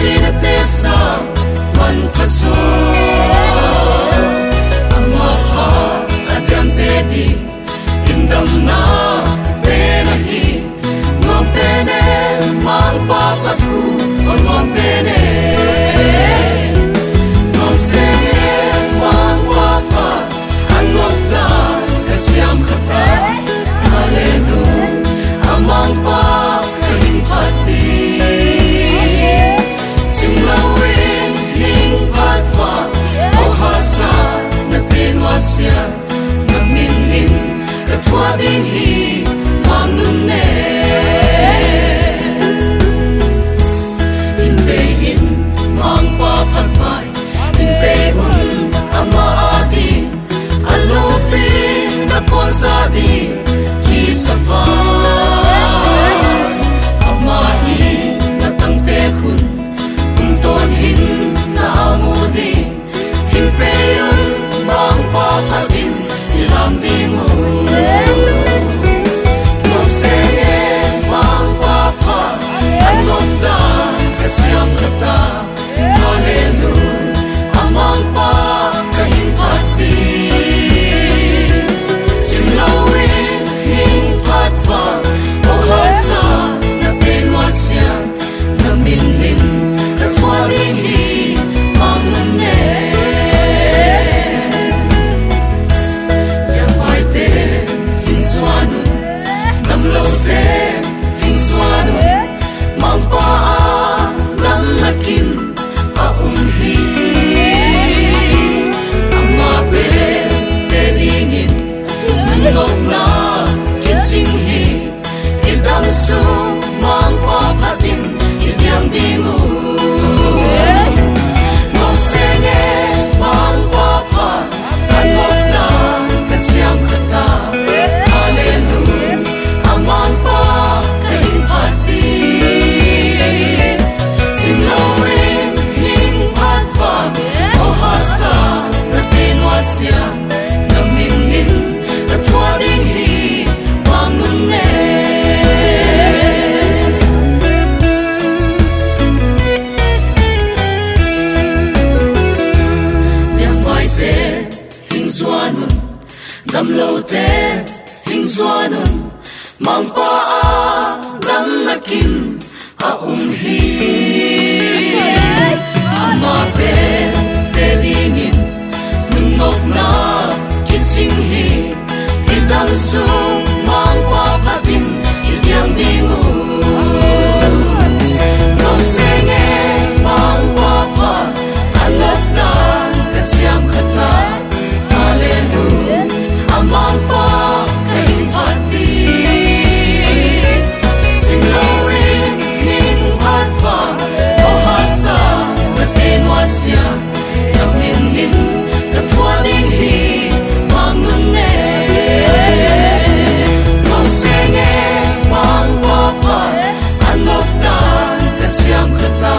pinatesa man kaso ang mahal adyante di indam na penahi mang pene mang papatku on mang pene mang senge mang papa ang magdan kasyam kata malenu amang pa kahimpati simlawin hingpatfa o hasa na tinwasya naminin katwa din hi mangne hinbayin mang papatfay hinbayun amaati alupin na ponsadi kisafay amai na tangtehun untonhin na amudi hinbayun mang papatin ilang dingon magsenge mang papa anogdan kasyam kata hallelujah amang pa kahimpati simlawin hingpatfa o hasa na tinwasya naminin katwalihi mangne yang paite hinswanun namlote hinswanun mangpaa lang nakim aumhi amabe tedingin nangok na kinsinghi idamso mang papatin idyang dingo mausenge mang papa anokdan kasyam kata hallelujah amang pa kahimpati simlawin hingpatfa o hasa na tinwasya naminin katwalihi mangne nyambaite hingswanun damlote hingswanun mangpaa dam nakim aumhi amape tedingin nungok na kinsinghi idamso mang papatin idyang dingo mausenge mang papa anokdan kasyam kata hallelujah amang pa kahimpati simlawin hingpatfa o hasa na tinwasya naminin katwalihi mangne mausenge mang papa anokdan kasyam kata